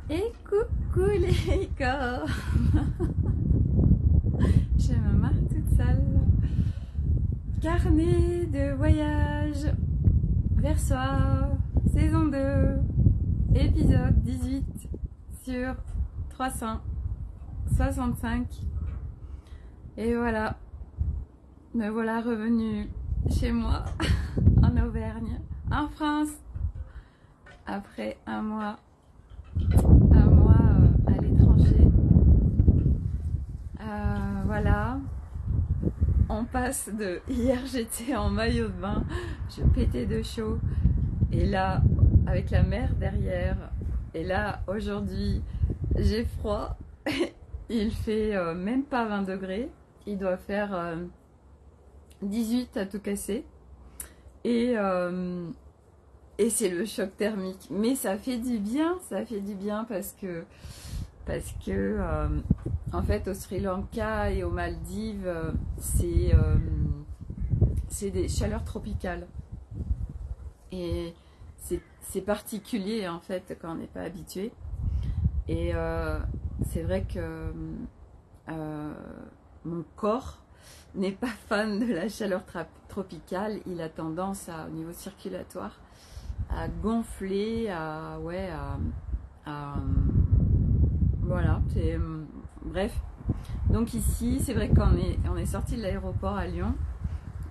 Et coucou les corps. Je me marre toute seule. Carnet de voyage vers soi, saison 2, épisode 18 sur 365. Et voilà, me voilà revenue chez moi, en Auvergne, en France, après un mois à l'étranger. Voilà, on passe de hier j'étais en maillot de bain, je pétais de chaud, et là avec la mer derrière, et là aujourd'hui j'ai froid, il fait même pas 20 degrés, il doit faire 18 à tout casser, et c'est le choc thermique, mais ça fait du bien parce que en fait au Sri Lanka et aux Maldives c'est des chaleurs tropicales et c'est particulier en fait quand on n'est pas habitué, et c'est vrai que mon corps n'est pas fan de la chaleur tropicale, il a tendance au niveau circulatoire à gonfler, voilà, bref. Donc ici, c'est vrai qu'on est sorti de l'aéroport à Lyon,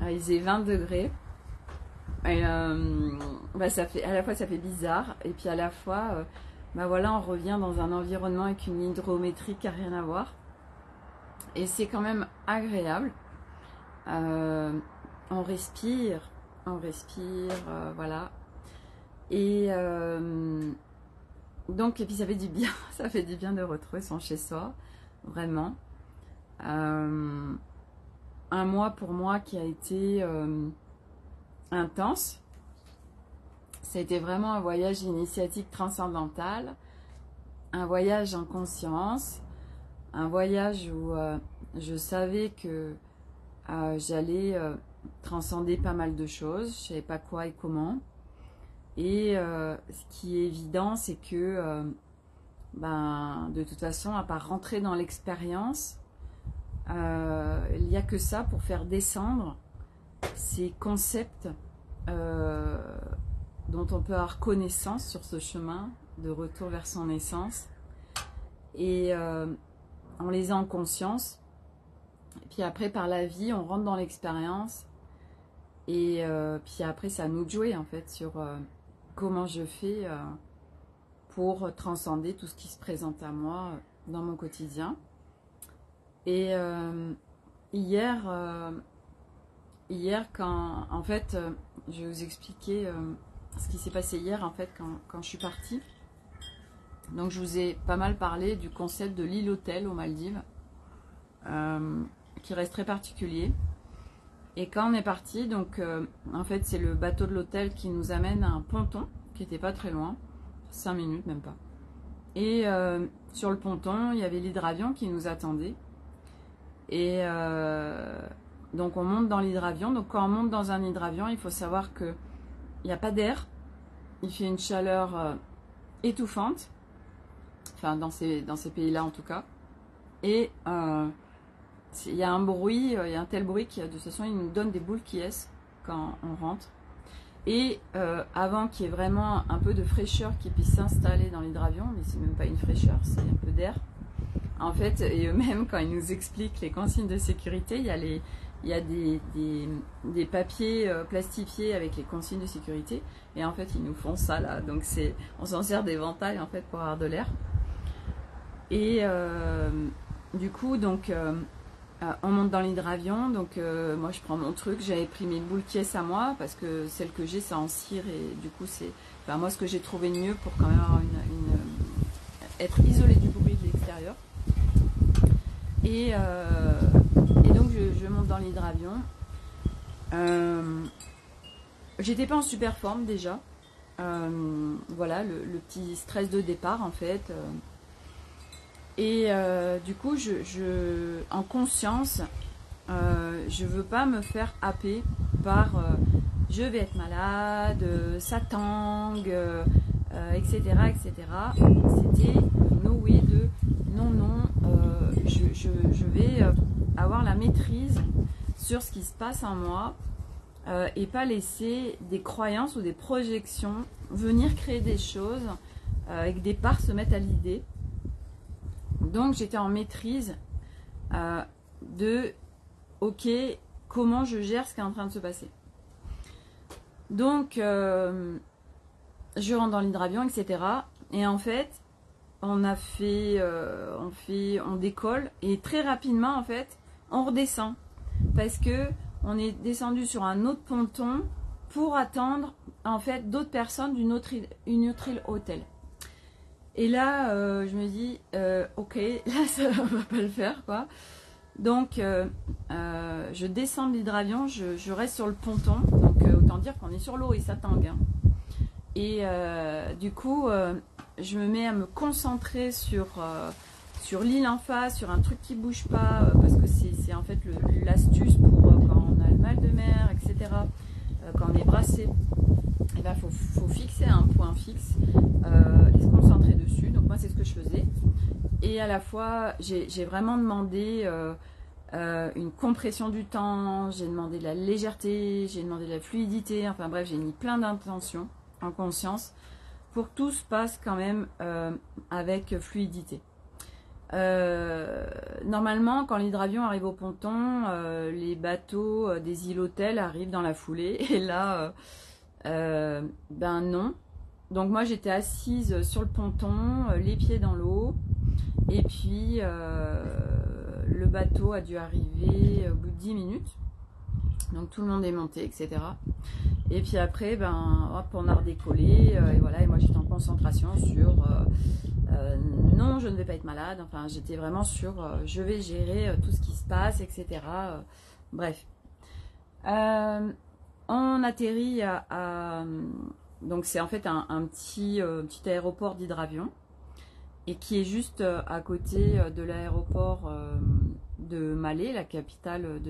il faisait 20 degrés, et ça fait, à la fois ça fait bizarre, et puis à la fois, voilà, on revient dans un environnement avec une hydrométrie qui n'a rien à voir, et c'est quand même agréable. On respire, voilà. Et donc, et puis ça fait du bien, ça fait du bien de retrouver son chez-soi, vraiment. Un mois pour moi qui a été intense. Ça a été vraiment un voyage initiatique transcendantal, un voyage en conscience, un voyage où je savais que j'allais transcender pas mal de choses, je savais pas quoi et comment. Et ce qui est évident, c'est que de toute façon, à part rentrer dans l'expérience, il n'y a que ça pour faire descendre ces concepts dont on peut avoir connaissance sur ce chemin de retour vers son essence. Et on les a en conscience. Et puis après, par la vie, on rentre dans l'expérience. Et puis après, c'est à nous de jouer en fait sur comment je fais pour transcender tout ce qui se présente à moi dans mon quotidien. Et hier, quand en fait, je vais vous expliquer ce qui s'est passé hier en fait quand je suis partie. Donc je vous ai pas mal parlé du concept de l'île hôtel aux Maldives, qui reste très particulier. Et quand on est parti, donc en fait c'est le bateau de l'hôtel qui nous amène à un ponton qui n'était pas très loin, 5 minutes même pas. Et sur le ponton, il y avait l'hydravion qui nous attendait. Et donc on monte dans l'hydravion. Donc quand on monte dans un hydravion, il faut savoir qu'il n'y a pas d'air. Il fait une chaleur étouffante. Enfin dans ces pays-là en tout cas. Et il y a un bruit, il y a un tel bruit qui de toute façon il nous donne des boules qui est quand on rentre. Et avant qu'il y ait vraiment un peu de fraîcheur qui puisse s'installer dans l'hydravion, mais c'est même pas une fraîcheur, c'est un peu d'air. En fait, et eux-mêmes quand ils nous expliquent les consignes de sécurité, il y a des papiers plastifiés avec les consignes de sécurité, et en fait ils nous font ça là. Donc on s'en sert d'éventail en fait pour avoir de l'air. Et du coup donc on monte dans l'hydravion, donc moi je prends mon truc, j'avais pris mes boules qui à moi parce que celle que j'ai c'est en cire, et du coup c'est moi ce que j'ai trouvé de mieux pour quand même avoir être isolé du bruit de l'extérieur. Et donc je monte dans l'hydravion. J'étais pas en super forme déjà, voilà le petit stress de départ en fait. Et du coup, en conscience, je veux pas me faire happer par je vais être malade, ça tangue, etc., etc. C'était no way de non, non, je vais avoir la maîtrise sur ce qui se passe en moi et pas laisser des croyances ou des projections venir créer des choses et que des parts se mettent à l'idée. Donc j'étais en maîtrise de ok, comment je gère ce qui est en train de se passer. Donc je rentre dans l'hydravion, etc. Et en fait, on décolle et très rapidement en fait, on redescend parce que on est descendu sur un autre ponton pour attendre en fait d'autres personnes d'une autre île hôtel. Et là, je me dis, ok, là ça va pas le faire quoi. Donc, je descends de l'hydravion, je reste sur le ponton. Donc, autant dire qu'on est sur l'eau et ça tangue. Hein. Et du coup, je me mets à me concentrer sur l'île en face, sur un truc qui bouge pas, parce que c'est en fait l'astuce pour quand on a le mal de mer, etc. Quand on est brassé, il faut fixer un point fixe et se concentrer dessus. Donc moi, c'est ce que je faisais. Et à la fois, j'ai vraiment demandé une compression du temps, j'ai demandé de la légèreté, j'ai demandé de la fluidité, enfin bref, j'ai mis plein d'intentions en conscience pour que tout se passe quand même avec fluidité. Normalement, quand l'hydravion arrive au ponton, les bateaux des îles hôtels arrivent dans la foulée, et là, ben non. Donc moi j'étais assise sur le ponton, les pieds dans l'eau, et puis le bateau a dû arriver au bout de 10 minutes. Donc tout le monde est monté, etc. Et puis après, ben hop, on a redécollé, et voilà, et moi j'étais en concentration sur non, je ne vais pas être malade, enfin j'étais vraiment sur je vais gérer tout ce qui se passe, etc. Bref. On atterrit donc c'est en fait un petit aéroport d'hydravion et qui est juste à côté de l'aéroport de Malé, la capitale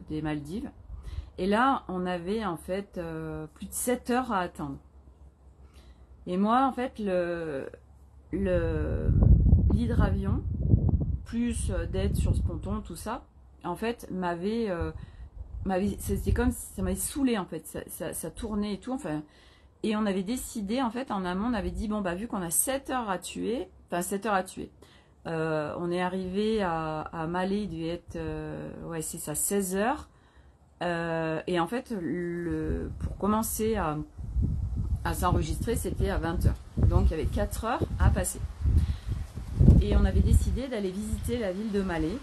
des Maldives. Et là, on avait en fait plus de 7 heures à attendre. Et moi, en fait, l'hydravion, plus d'être sur ce ponton, tout ça, en fait, c'était comme si ça m'avait saoulé en fait, ça tournait et tout, enfin, et on avait décidé en fait en amont, on avait dit bon bah vu qu'on a 7 heures à tuer, enfin 7 heures à tuer, on est arrivé à Malé, il devait être ouais c'est ça, 16 heures, et en fait pour commencer à s'enregistrer c'était à 20 heures, donc il y avait 4 heures à passer, et on avait décidé d'aller visiter la ville de Malé.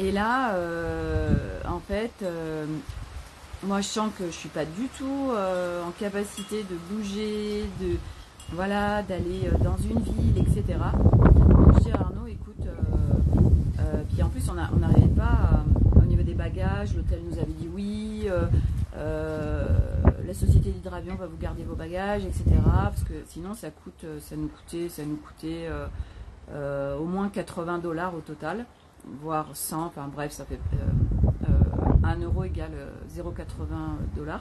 Et là, en fait, moi je sens que je suis pas du tout en capacité de bouger, voilà, d'aller dans une ville, etc. Donc je dis à Arnaud, écoute, puis en plus on n'arrivait pas au niveau des bagages, l'hôtel nous avait dit oui, la société d'hydravion va vous garder vos bagages, etc. Parce que sinon ça nous coûtait au moins 80 $ au total, voire 100, enfin bref, ça fait 1 euro égale 0,80 $.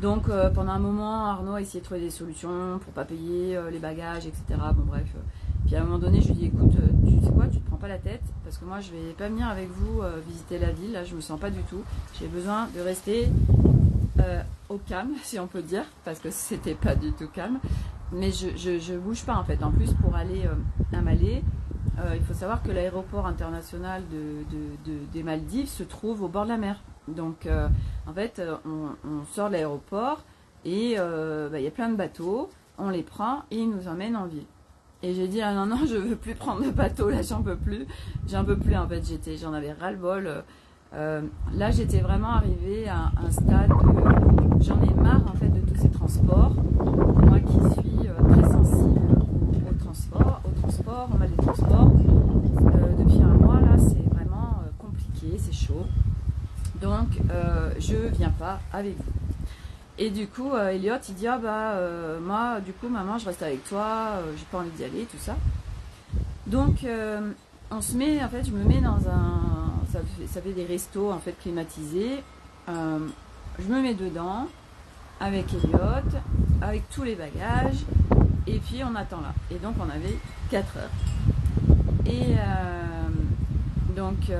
Donc pendant un moment, Arnaud a essayé de trouver des solutions pour pas payer les bagages, etc. Bon bref. Puis à un moment donné, je lui dis écoute, tu sais quoi, tu te prends pas la tête, parce que moi je vais pas venir avec vous visiter la ville, là je me sens pas du tout. J'ai besoin de rester au calme, si on peut dire, parce que c'était pas du tout calme. Mais je bouge pas en fait. En plus, pour aller à Malé, il faut savoir que l'aéroport international des Maldives se trouve au bord de la mer. Donc en fait, on sort de l'aéroport et il y a plein de bateaux, on les prend et ils nous emmènent en ville. Et j'ai dit ah non, je veux plus prendre de bateau, là j'en peux plus en fait, j'en avais ras-le-bol. Là j'étais vraiment arrivée à un stade où j'en ai marre en fait de tous ces transports. Moi qui suis très sensible au transport, on a des transports. Depuis un mois là c'est vraiment compliqué, c'est chaud. Donc je viens pas avec vous. Et du coup Elliot il dit ah bah moi du coup maman je reste avec toi, j'ai pas envie d'y aller, tout ça. Donc on se met, en fait je me mets dans ça fait des restos en fait climatisés, je me mets dedans avec Elliot, avec tous les bagages, et puis on attend là. Et donc on avait 4 heures. Et donc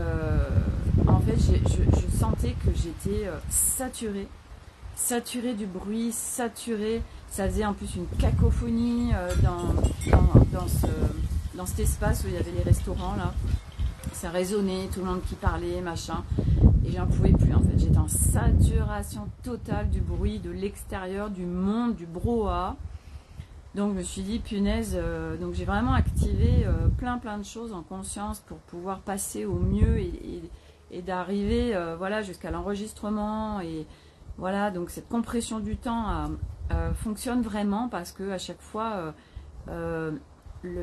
en fait je sentais que j'étais saturée du bruit, saturée. Ça faisait en plus une cacophonie dans cet espace où il y avait les restaurants là. Ça résonnait, tout le monde qui parlait, machin. Et j'en pouvais plus en fait. J'étais en saturation totale du bruit, de l'extérieur, du monde, du brouhaha. Donc je me suis dit, punaise, donc j'ai vraiment activé plein de choses en conscience pour pouvoir passer au mieux et d'arriver voilà, jusqu'à l'enregistrement. Et voilà, donc cette compression du temps fonctionne vraiment parce que à chaque fois,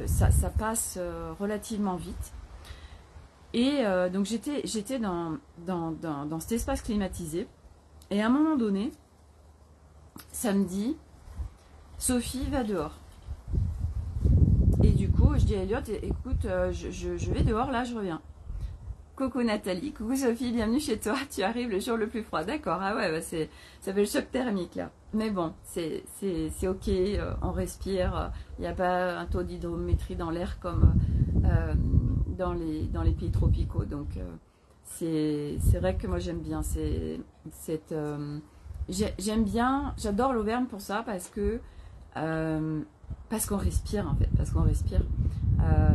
ça passe relativement vite. Et donc j'étais dans cet espace climatisé. Et à un moment donné, ça me dit, Sophie, va dehors. Et du coup, je dis à Elliot, écoute, je vais dehors, là, je reviens. Coucou Nathalie, coucou Sophie, bienvenue chez toi. Tu arrives le jour le plus froid. D'accord, ah ouais, bah ça fait le choc thermique, là. Mais bon, c'est ok, on respire. Il n'y a pas un taux d'hydrométrie dans l'air comme dans les pays tropicaux. Donc, c'est vrai que moi, j'aime bien j'aime bien, j'adore l'Auvergne pour ça, parce qu'on respire en fait,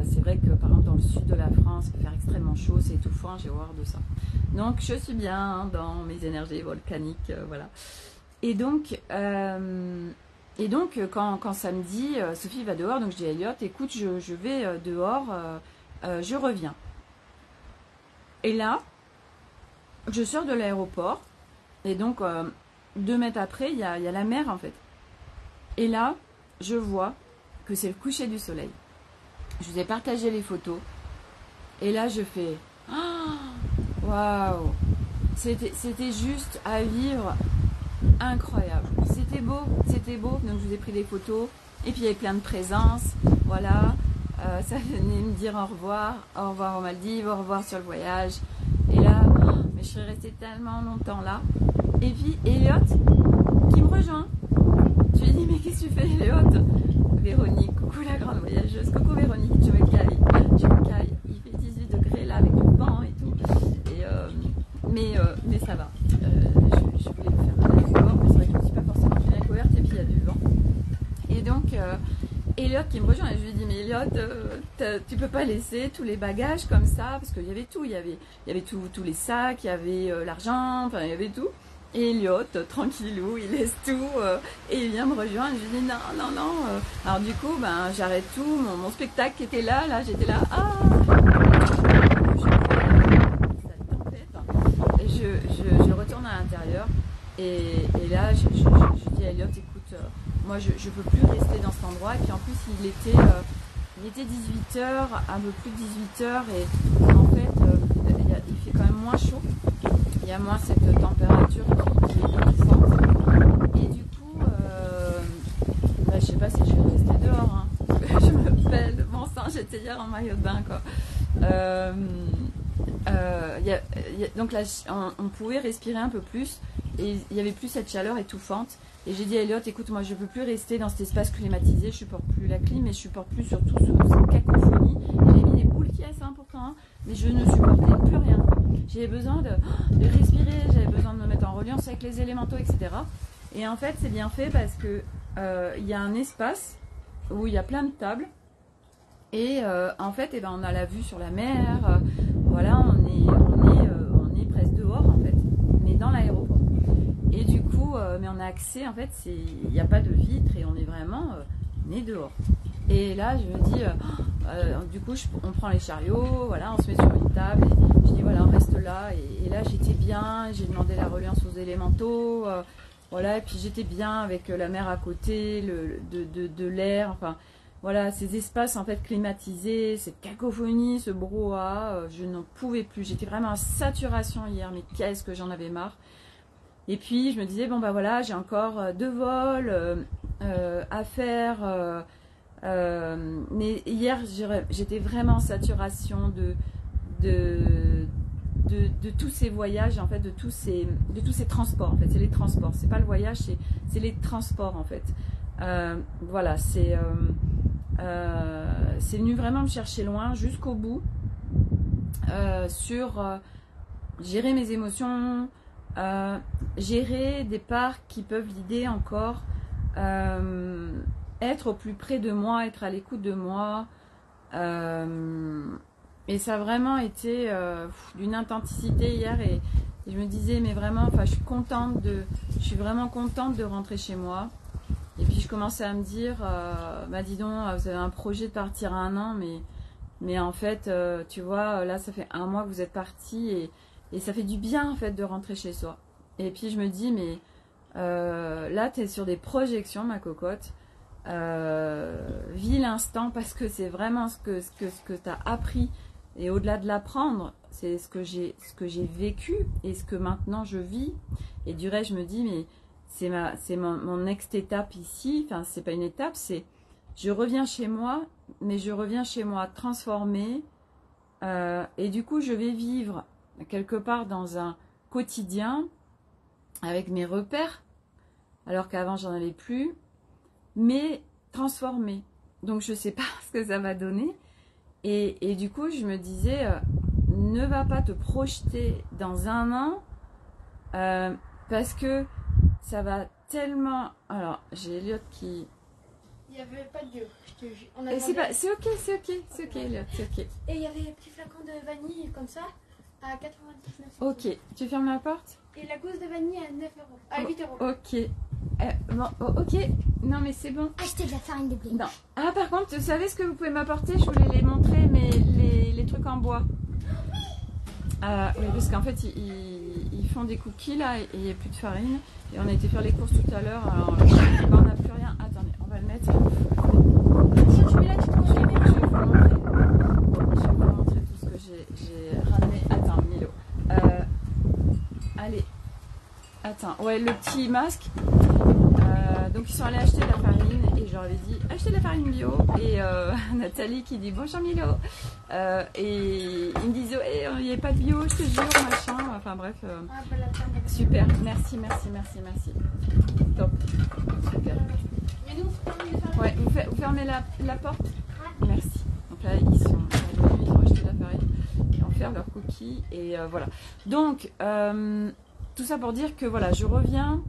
c'est vrai que par exemple dans le sud de la France, il peut faire extrêmement chaud, c'est étouffant, j'ai horreur de ça. Donc je suis bien dans mes énergies volcaniques, voilà. Et donc quand ça me dit Sophie va dehors, donc je dis à Elliot, écoute, je vais dehors, je reviens. Et là, je sors de l'aéroport, et donc 2 mètres après, il y a la mer en fait. Et là, je vois que c'est le coucher du soleil. Je vous ai partagé les photos. Et là, je fais waouh! C'était juste à vivre incroyable. C'était beau. Donc, je vous ai pris des photos. Et puis, il y avait plein de présences. Voilà. Ça venait me dire au revoir aux Maldives, au revoir sur le voyage. Et là, mais je serais restée tellement longtemps là. Et puis, Elliot qui me rejoint. Je lui dis, mais qu'est-ce que tu fais, Elliot? Véronique, coucou la grande voyageuse, coucou Véronique, je me caille, il fait 18 degrés là avec le vent et tout, et, mais ça va, je voulais vous faire un effort, mais c'est vrai que je ne suis pas forcément bien couverte et puis il y a du vent, et donc Elliot qui me rejoint, et je lui dis, mais Elliot, tu peux pas laisser tous les bagages comme ça, parce qu'il y avait tout, il y avait tous les sacs, il y avait l'argent, enfin il y avait tout. Et Elliot, tranquillou, il laisse tout et il vient me rejoindre. Je lui dis non. Alors du coup, j'arrête tout, mon spectacle qui était là, j'étais là, et je retourne à l'intérieur et là, je dis à Elliot, écoute, moi je peux plus rester dans cet endroit. Et puis en plus, il était 18h, un peu plus de 18h, et en fait, il fait quand même moins chaud. Il y a moins cette température qui est étouffante. Et du coup, je sais pas si je vais rester dehors. Hein. Je me pèle. Bon sang, j'étais hier en maillot de bain, quoi. Donc là, on pouvait respirer un peu plus. Et il n'y avait plus cette chaleur étouffante. Et j'ai dit à Elliot, écoute, moi je ne peux plus rester dans cet espace climatisé. Je supporte plus la clim, mais je supporte plus surtout cette cacophonie. J'ai mis des boules qui est important, hein, mais je ne supportais plus rien. J'avais besoin de respirer, j'avais besoin de me mettre en reliance avec les élémentaux, etc. Et en fait, c'est bien fait parce que y a un espace où il y a plein de tables. Et en fait, on a la vue sur la mer. Voilà, on est presque dehors en fait, mais dans l'aéroport. Et du coup, mais on a accès, en fait, il n'y a pas de vitre et on est vraiment on est dehors. Et là, je me dis, du coup, on prend les chariots, voilà, on se met sur une table, et je dis, voilà, on reste là. Et là, j'étais bien, j'ai demandé la reliance aux élémentaux, voilà, et puis j'étais bien avec la mer à côté, de l'air, enfin, voilà, ces espaces, en fait, climatisés, cette cacophonie, ce brouhaha, je n'en pouvais plus. J'étais vraiment en saturation hier, mais qu'est-ce que j'en avais marre. Et puis, je me disais, bon, voilà, j'ai encore 2 vols à faire. Mais hier, j'étais vraiment en saturation de tous ces voyages, en fait, de tous ces transports. En fait, c'est les transports. C'est pas le voyage, c'est les transports, en fait. Voilà, c'est venu vraiment me chercher loin, jusqu'au bout, sur gérer mes émotions, gérer des parts qui peuvent l'idée encore, être au plus près de moi, être à l'écoute de moi. Et ça a vraiment été d'une intensité hier, et je me disais, mais vraiment, enfin, je suis vraiment contente de rentrer chez moi. Et puis je commençais à me dire, bah dis donc, vous avez un projet de partir à 1 an, mais en fait, tu vois, là ça fait 1 mois que vous êtes parti, et ça fait du bien en fait de rentrer chez soi. Et puis je me dis, mais là tu es sur des projections, ma cocotte. Vis l'instant, parce que c'est vraiment ce que tu as appris, et au-delà de l'apprendre, c'est ce que j'ai vécu et ce que maintenant je vis. Et du reste, je me dis, mais c'est mon next étape ici. Enfin, c'est pas une étape, c'est je reviens chez moi, mais je reviens chez moi transformée, et du coup je vais vivre quelque part dans un quotidien avec mes repères, alors qu'avant j'en avais plus, mais transformée. Donc je sais pas ce que ça va donner, et du coup je me disais, ne va pas te projeter dans 1 an, parce que ça va tellement... Alors j'ai Elliot qui... Il n'y avait pas de Dieu, je te jure. C'est ok, Elliot, c'est ok. Et il y avait un petit flacon de vanille comme ça à 99 €. Ok, tu fermes la porte? Et la gousse de vanille à 9 €. À 8 €. Ok. Bon, ok, non mais c'est bon. Acheter de la farine de blé. Non. Ah, par contre, vous savez ce que vous pouvez m'apporter? Je voulais les montrer, mais les trucs en bois. Oui, parce qu'en fait, ils font des cookies là, et il n'y a plus de farine. Et on a été faire les courses tout à l'heure, alors on n'a plus rien. Attendez, on va le mettre. Tiens, tu mets là, tu te Je vais vous montrer tout ce que j'ai ramené. Attends, Milo. Allez. Attends, ouais, le petit masque. Donc ils sont allés acheter de la farine, et je leur avais dit achetez de la farine bio, et Nathalie qui dit bonjour Milo, et ils me disent ouais, il n'y a pas de bio, je te jure, machin, enfin bref, super, merci, top, super. Mais nous, on Ouais, vous fermez la porte. Merci. Donc là, ils ont acheté de la farine, et on fait leurs cookies, et voilà. Donc, tout ça pour dire que voilà, je reviens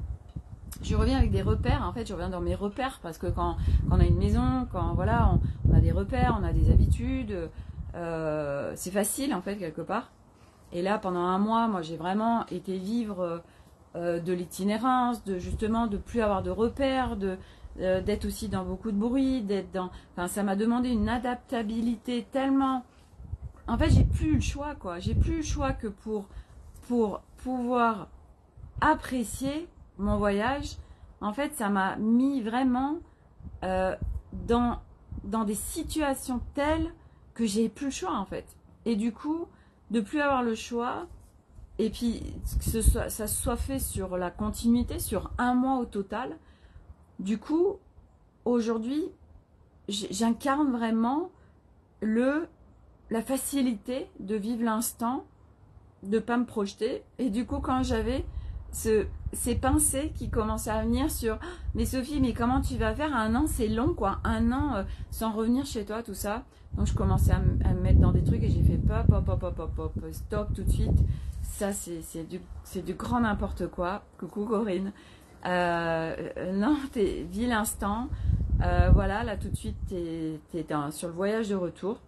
avec des repères. En fait, je reviens dans mes repères, parce que quand on a une maison, quand voilà, on a des repères, on a des habitudes, c'est facile en fait quelque part. Et là, pendant 1 mois, moi, j'ai vraiment été vivre de l'itinérance, de plus avoir de repères, d'être aussi dans beaucoup de bruit, enfin, ça m'a demandé une adaptabilité tellement. En fait, j'ai plus le choix, quoi. J'ai plus le choix que pour pouvoir apprécier mon voyage. En fait, ça m'a mis vraiment dans des situations telles que j'ai plus le choix, en fait. Et du coup, de plus avoir le choix, et puis que ça soit fait sur la continuité, sur 1 mois au total. Du coup, aujourd'hui, j'incarne vraiment la facilité de vivre l'instant, de pas me projeter. Et du coup, quand j'avais ces pensées qui commençaient à venir sur mais Sophie, mais comment tu vas faire? 1 an, c'est long, quoi. 1 an sans revenir chez toi, tout ça. Donc je commençais à me mettre dans des trucs, et j'ai fait pop, stop tout de suite. Ça, c'est du grand n'importe quoi. Coucou Corinne. Non, vis l'instant. Voilà, là tout de suite, t'es sur le voyage de retour,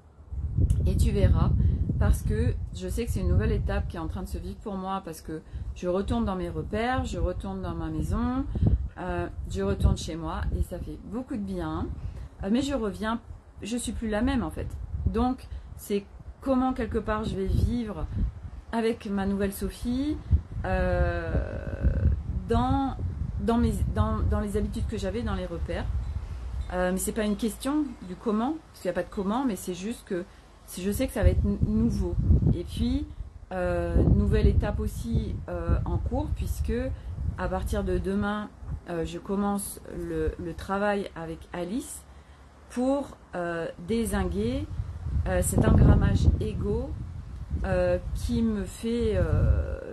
et tu verras, parce que je sais que c'est une nouvelle étape qui est en train de se vivre pour moi, parce que je retourne dans mes repères, je retourne dans ma maison, je retourne chez moi, et ça fait beaucoup de bien. Mais je reviens, je suis plus la même en fait. Donc c'est comment quelque part je vais vivre avec ma nouvelle Sophie, dans les habitudes que j'avais, dans les repères. Mais c'est pas une question du comment, parce qu'il n'y a pas de comment, mais c'est juste que je sais que ça va être nouveau. Et puis, nouvelle étape aussi en cours, puisque à partir de demain, je commence le travail avec Alice pour dézinguer cet engrammage égo qui me fait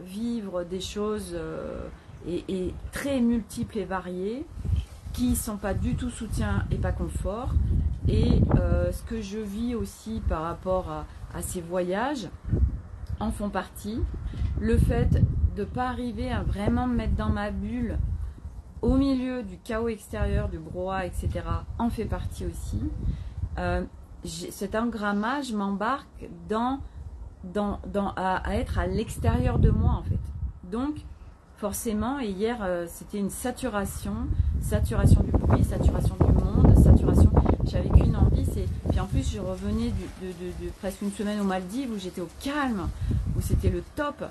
vivre des choses et très multiples et variées, qui ne sont pas du tout soutien et pas confort. Et ce que je vis aussi par rapport à ces voyages en font partie. Le fait de ne pas arriver à vraiment me mettre dans ma bulle au milieu du chaos extérieur, du brouhaha, etc. en fait partie aussi. Cet engrammage m'embarque à être à l'extérieur de moi en fait. Donc forcément, et hier c'était une saturation du bruit, saturation du monde, saturation. J'avais qu'une envie, puis en plus je revenais de presque une semaine aux Maldives où j'étais au calme, où c'était le top.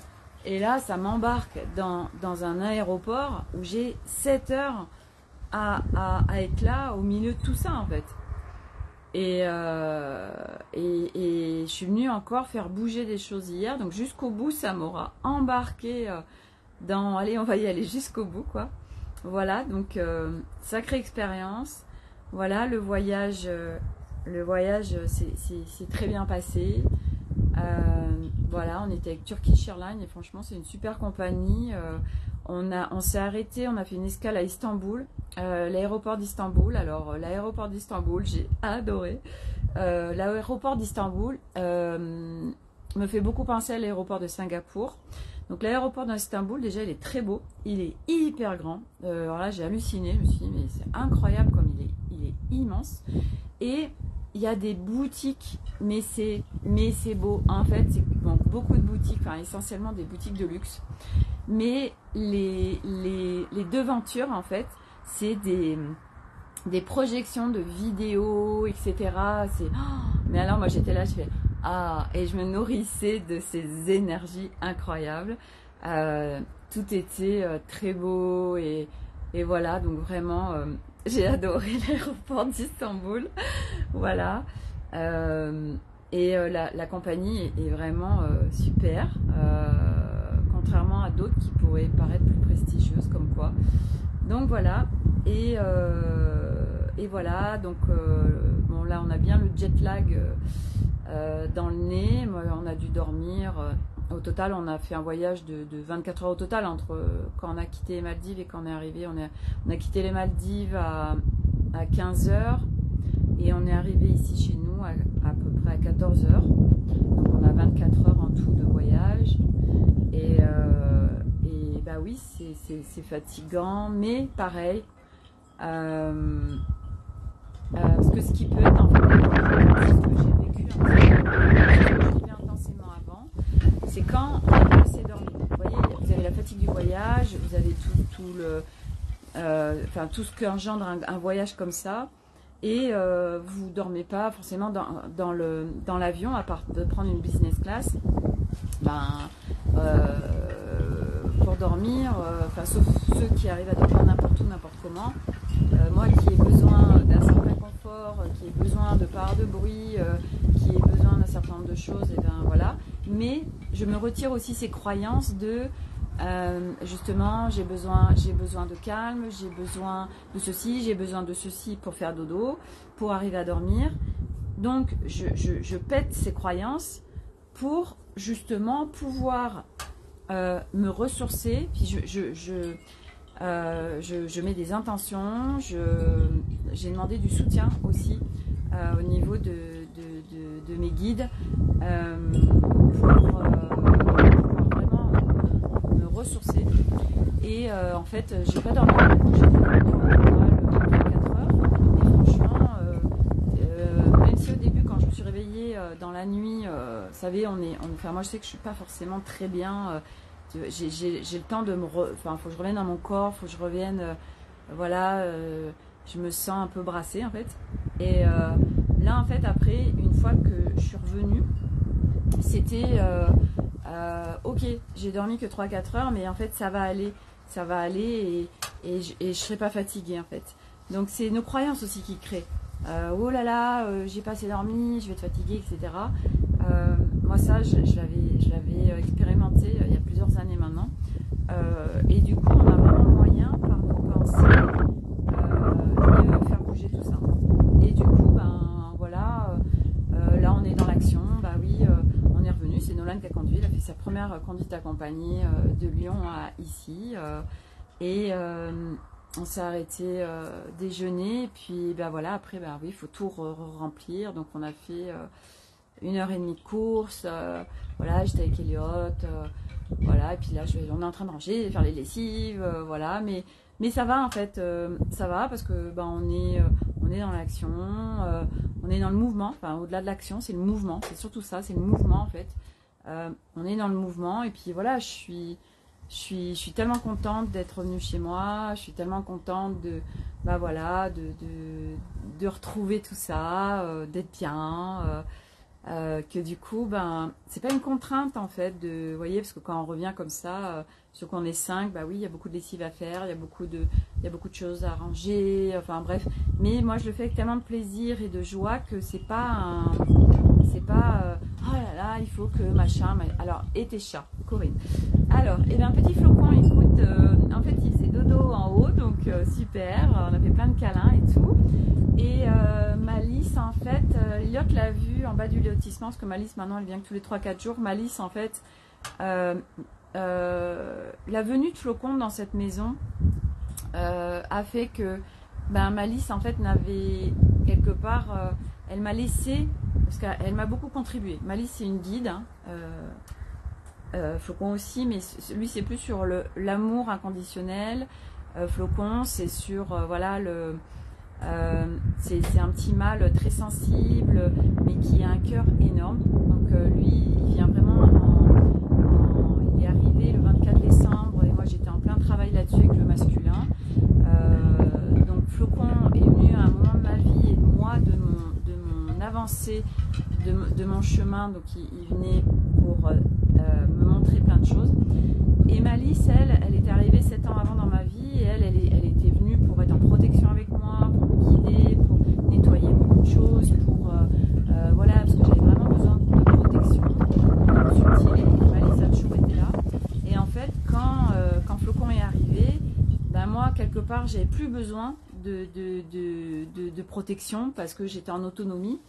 Et là, ça m'embarque dans un aéroport où j'ai 7 heures à être là au milieu de tout ça en fait. Et je suis venue encore faire bouger des choses hier. Donc jusqu'au bout, ça m'aura embarqué allez, on va y aller jusqu'au bout quoi. Voilà, donc sacrée expérience. Voilà, le voyage c'est très bien passé. Voilà, on était avec Turkish Airlines et franchement c'est une super compagnie. On s'est arrêté, on a fait une escale à Istanbul, l'aéroport d'Istanbul. Alors l'aéroport d'Istanbul, j'ai adoré. L'aéroport d'Istanbul me fait beaucoup penser à l'aéroport de Singapour. Donc l'aéroport d'Istanbul, déjà il est très beau, il est hyper grand. Alors là j'ai halluciné, je me suis dit mais c'est incroyable comme il est immense. Et il y a des boutiques, mais c'est beau. En fait, c'est beaucoup de boutiques, enfin essentiellement des boutiques de luxe. Mais les devantures, en fait, c'est des projections de vidéos, etc. Mais alors, moi, j'étais là, je fais ah, et je me nourrissais de ces énergies incroyables. Tout était très beau et voilà, donc vraiment. J'ai adoré l'aéroport d'Istanbul, voilà. La compagnie est vraiment super, contrairement à d'autres qui pourraient paraître plus prestigieuses, comme quoi. Donc voilà, et voilà, donc bon là on a bien le jet lag dans le nez, on a dû dormir. Au total, on a fait un voyage de 24 heures au total entre quand on a quitté les Maldives et quand on est arrivé. On a quitté les Maldives à 15 heures et on est arrivé ici chez nous à peu près à 14 heures. Donc on a 24 heures en tout de voyage. Et bah oui, c'est fatigant, mais pareil. Parce que ce qui peut être en fait, ce que j'ai vécu intensément avant, c'est quand on n'a pas assez dormi. Vous voyez, vous avez la fatigue du voyage, vous avez tout ce qu'engendre un voyage comme ça, et vous dormez pas forcément dans l'avion, à part de prendre une business class. Pour dormir, sauf ceux qui arrivent à dormir n'importe où, n'importe comment. Moi qui ai besoin d'un certain confort, qui ai besoin de pas de bruit, qui ai besoin d'un certain nombre de choses, et ben voilà. Mais je me retire aussi ces croyances de justement j'ai besoin de calme, j'ai besoin de ceci, j'ai besoin de ceci pour faire dodo, pour arriver à dormir. Donc je pète ces croyances pour justement pouvoir me ressourcer. Puis je mets des intentions, j'ai demandé du soutien aussi au niveau de mes guides pour vraiment me ressourcer. Et en fait, j'ai pas dormi beaucoup, j'ai dormi 24 heures. Et franchement, même si au début, quand je me suis réveillée dans la nuit, vous savez, enfin, moi je sais que je suis pas forcément très bien. J'ai le temps de faut que je revienne dans mon corps, faut que je revienne, voilà, je me sens un peu brassée en fait. Et là en fait après, une fois que je suis revenue, c'était ok, j'ai dormi que 3-4 heures, mais en fait ça va aller et je serai pas fatiguée en fait. Donc c'est nos croyances aussi qui créent. Oh là là, j'ai pas assez dormi, je vais être fatiguée, etc. Moi ça, je l'avais expérimenté il y a plusieurs années maintenant. Et du coup, on a vraiment moyen, par nos pensées, de faire bouger tout ça. Et du coup, ben voilà, là on est dans l'action, bah oui, on est revenu, c'est nos Nolan qui a conduit. Il a fait sa première conduite accompagnée de Lyon à ici. Et on s'est arrêté déjeuner. Et puis ben voilà, après, ben oui, il faut tout remplir. Donc on a fait 1h30 de course. Voilà, j'étais avec Elliot. Voilà, et puis là, on est en train de ranger, faire les lessives. Voilà, mais ça va en fait. Ça va parce que ben, on est dans l'action. On est dans le mouvement. Enfin, au-delà de l'action, c'est le mouvement. C'est surtout ça, c'est le mouvement en fait. On est dans le mouvement. Et puis voilà, je suis tellement contente d'être revenue chez moi. Je suis tellement contente bah voilà, de retrouver tout ça, d'être bien. Que du coup, ben, c'est pas une contrainte en fait, vous voyez, parce que quand on revient comme ça, surtout qu'on est 5, bah oui, il y a beaucoup de lessive à faire, il y a beaucoup de choses à ranger, enfin bref. Mais moi, je le fais avec tellement de plaisir et de joie que c'est pas oh là là, il faut que machin. Alors, et tes chats, Corinne. Alors, et bien petit flocon, écoute, en fait, il faisait dodo en haut, donc super, on a fait plein de câlins et tout. Et Malice, en fait, Elliot l'a vu en bas du lotissement, parce que Malice, maintenant, elle vient que tous les 3-4 jours. Malice, en fait, la venue de Flocon dans cette maison a fait que ben, Malice, en fait, n'avait quelque part, elle m'a laissé, parce qu'elle m'a beaucoup contribué. Malice, c'est une guide, hein, Flocon aussi, mais lui, c'est plus sur l'amour inconditionnel. Flocon, c'est sur, voilà, c'est un petit mâle très sensible, mais qui a un cœur énorme. Donc lui, il vient vraiment il est arrivé le 24 décembre et moi j'étais en plein travail là-dessus avec le masculin. Donc Flocon est venu à un moment de ma vie et de moi, de mon avancée, de mon chemin. Donc il venait pour me montrer plein de choses. Et Malice, elle était arrivée 7 ans avant dans ma vie et elle était venue pour être en protection avec moi, pour me guider, pour nettoyer beaucoup de choses, pour voilà, parce que j'avais vraiment besoin de protection subtile et Malice a toujours été là. Et en fait, quand Flocon est arrivé, ben moi, quelque part, j'avais plus besoin de protection parce que j'étais en autonomie.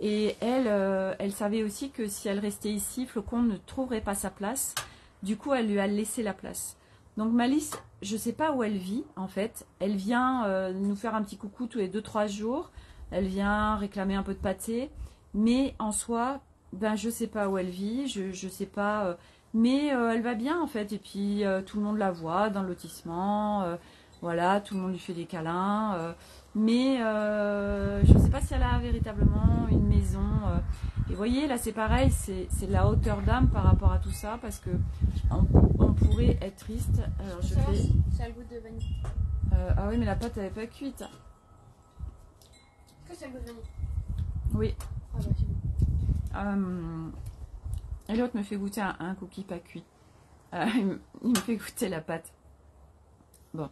Et elle savait aussi que si elle restait ici, Flocon ne trouverait pas sa place. Du coup, elle lui a laissé la place. Donc Malice, je ne sais pas où elle vit en fait. Elle vient nous faire un petit coucou tous les 2-3 jours. Elle vient réclamer un peu de pâté. Mais en soi, ben, je ne sais pas où elle vit. Je ne sais pas. Mais elle va bien en fait. Et puis tout le monde la voit dans le lotissement. Voilà, tout le monde lui fait des câlins. Mais je ne sais pas si elle a véritablement une maison. Et vous voyez, là c'est pareil, c'est de la hauteur d'âme par rapport à tout ça, parce que on pourrait être triste. Alors je fais... Ça a le goût de vanille. Ah oui, mais la pâte elle n'est pas cuite. Est-ce que ça a le goût de vanille? Oui. Ah bah c'est bon. Et l'autre me fait goûter un cookie pas cuit. Il me fait goûter la pâte. Bon.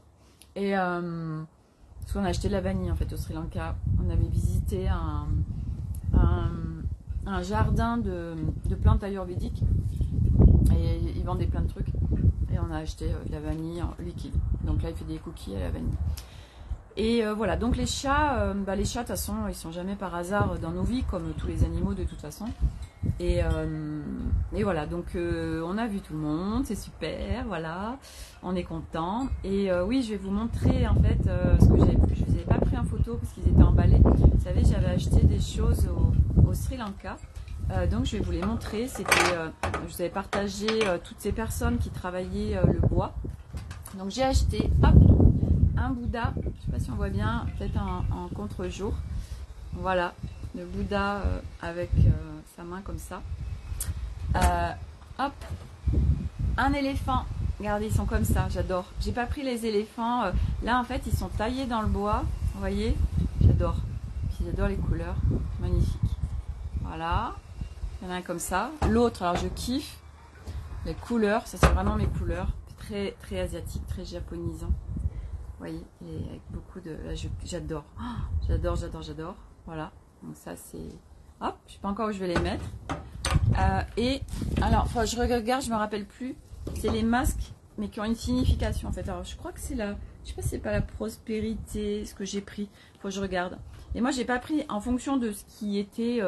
Et parce qu'on a acheté de la vanille en fait au Sri Lanka. On avait visité un jardin de plantes ayurvédiques et ils vendaient plein de trucs et on a acheté de la vanille en liquide. Donc là il fait des cookies à la vanille. Et voilà, donc les chats de toute façon ils sont jamais par hasard dans nos vies comme tous les animaux de toute façon. Et voilà, donc on a vu tout le monde, c'est super, voilà, on est content. Et oui, je vais vous montrer en fait ce que je ne vous avais pas pris en photo parce qu'ils étaient emballés. Vous savez, j'avais acheté des choses au Sri Lanka, donc je vais vous les montrer. C'était, je vous avais partagé toutes ces personnes qui travaillaient le bois. Donc j'ai acheté, hop, un Bouddha, je ne sais pas si on voit bien, peut-être en contre-jour, voilà. Le Bouddha avec sa main comme ça. Hop. Un éléphant. Regardez, ils sont comme ça. J'adore. J'ai pas pris les éléphants. Là, en fait, ils sont taillés dans le bois. Vous voyez? J'adore. Puis j'adore les couleurs. Magnifique. Voilà. Il y en a un comme ça. L'autre, alors je kiffe. Les couleurs. Ça, c'est vraiment mes couleurs. Très, très asiatique, très japonisant. Vous voyez? Et avec beaucoup de... Là, j'adore. Oh, j'adore, j'adore, j'adore. Voilà. Donc ça c'est... Hop, je ne sais pas encore où je vais les mettre. Et alors, je regarde, je ne me rappelle plus. C'est les masques, mais qui ont une signification en fait. Alors je crois que c'est la... Je sais pas si c'est pas la prospérité, ce que j'ai pris. Faut que je regarde. Et moi, j'ai pas pris en fonction de ce qui était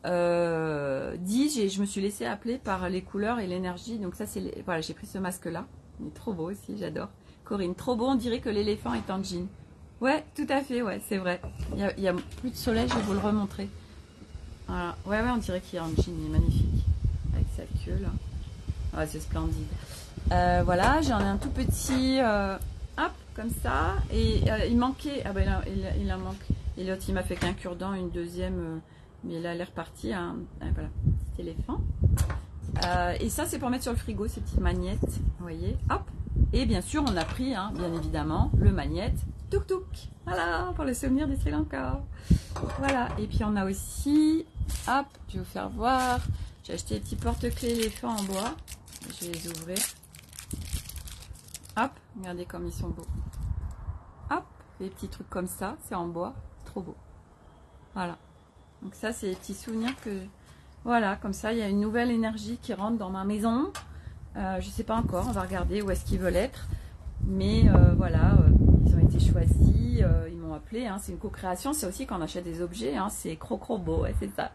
je me suis laissée appeler par les couleurs et l'énergie. Donc ça, voilà, j'ai pris ce masque-là. Il est trop beau aussi, j'adore. Corinne, trop beau, on dirait que l'éléphant est en jean. Ouais, tout à fait, ouais, c'est vrai. Il y a plus de soleil, je vais vous le remontrer. Voilà. Ouais, on dirait qu'il est en jean, il est magnifique. Avec sa queue, là. Ouais, c'est splendide. Voilà, j'en ai un tout petit, hop, comme ça. Et il manquait, ah ben il en manque. Et l'autre, il m'a fait qu'un cure-dent, une deuxième, mais là, elle est repartie. Hein. Voilà, petit éléphant. Et ça, c'est pour mettre sur le frigo, ces petites magnettes. Vous voyez, hop. Et bien sûr, on a pris, hein, bien évidemment, le magnète. Touk touk. Voilà, pour le souvenir du Sri Lanka. Voilà, et puis on a aussi, hop, je vais vous faire voir. J'ai acheté des petits porte-clés éléphants en bois. Je vais les ouvrir. Hop, regardez comme ils sont beaux. Hop, des petits trucs comme ça, c'est en bois, trop beau. Voilà. Donc ça, c'est des petits souvenirs que... Voilà, comme ça, il y a une nouvelle énergie qui rentre dans ma maison. Je ne sais pas encore, on va regarder où est-ce qu'ils veulent être. Mais voilà, ils ont été choisis, ils m'ont appelé. Hein, c'est une co-création, c'est aussi quand on achète des objets. Hein, c'est Crocrobo, ouais, c'est ça.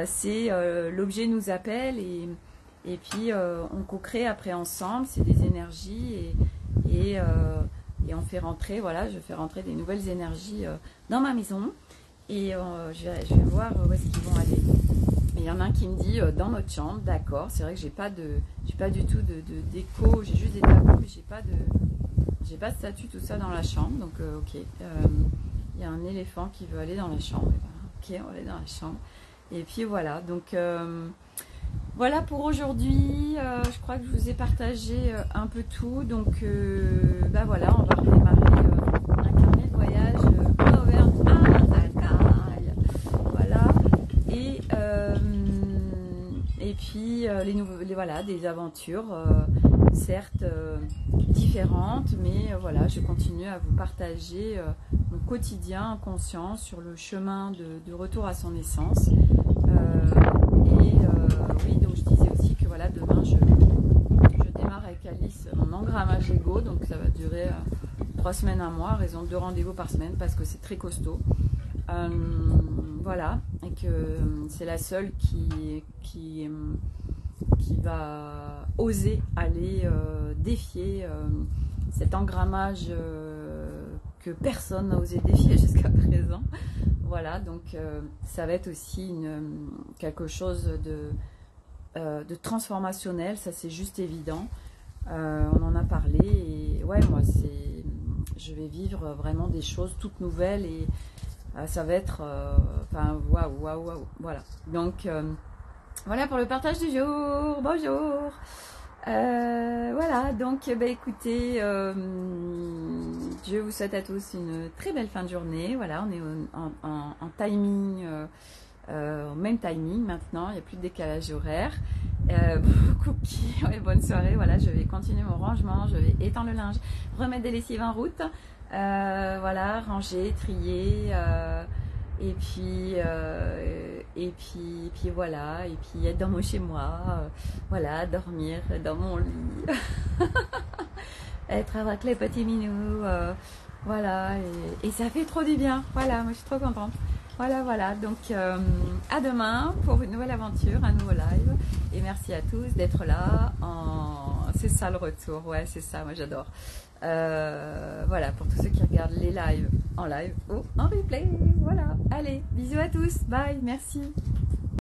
C'est l'objet nous appelle et puis on co-crée après ensemble. C'est des énergies et on fait rentrer, voilà, je fais rentrer des nouvelles énergies dans ma maison. Et je vais voir où est-ce qu'ils vont aller. Et il y en a un qui me dit dans notre chambre, d'accord. C'est vrai que j'ai pas du tout de déco, j'ai juste des tableaux, mais j'ai pas de statue, tout ça dans la chambre. Donc ok, il y a un éléphant qui veut aller dans la chambre. Ok, on va aller dans la chambre. Et puis voilà, donc voilà pour aujourd'hui. Je crois que je vous ai partagé un peu tout. Donc bah voilà, on va redémarrer un carnet de voyage en Auvergne. Voilà. Et puis voilà, des aventures certes différentes, mais voilà, je continue à vous partager mon quotidien en conscience sur le chemin de retour à son essence. Oui, donc je disais aussi que voilà, demain je démarre avec Alice mon engrammage Ego, donc ça va durer 3 semaines, un mois, à raison de 2 rendez-vous par semaine parce que c'est très costaud. Voilà, et que c'est la seule qui va oser aller défier cet engrammage que personne n'a osé défier jusqu'à présent. Voilà, donc ça va être aussi quelque chose de transformationnel, ça c'est juste évident. On en a parlé et ouais, moi je vais vivre vraiment des choses toutes nouvelles et ça va être enfin waouh, voilà. Donc voilà pour le partage du jour. Bonjour. Voilà, donc bah, écoutez, je vous souhaite à tous une très belle fin de journée. Voilà, on est en timing, au même timing maintenant, il n'y a plus de décalage horaire. Cookie, ouais, bonne soirée. Voilà, je vais continuer mon rangement, je vais étendre le linge, remettre des lessives en route. Voilà, ranger, trier, et puis voilà, et puis être dans mon chez moi, voilà, dormir dans mon lit, être avec les petits minous, voilà, et ça fait trop du bien. Voilà, moi je suis trop contente. Voilà, donc à demain pour une nouvelle aventure, un nouveau live, et merci à tous d'être là. C'est ça le retour, ouais, c'est ça, moi j'adore. Voilà, pour tous ceux qui regardent les lives en live ou en replay. Voilà, allez, bisous à tous, bye, merci.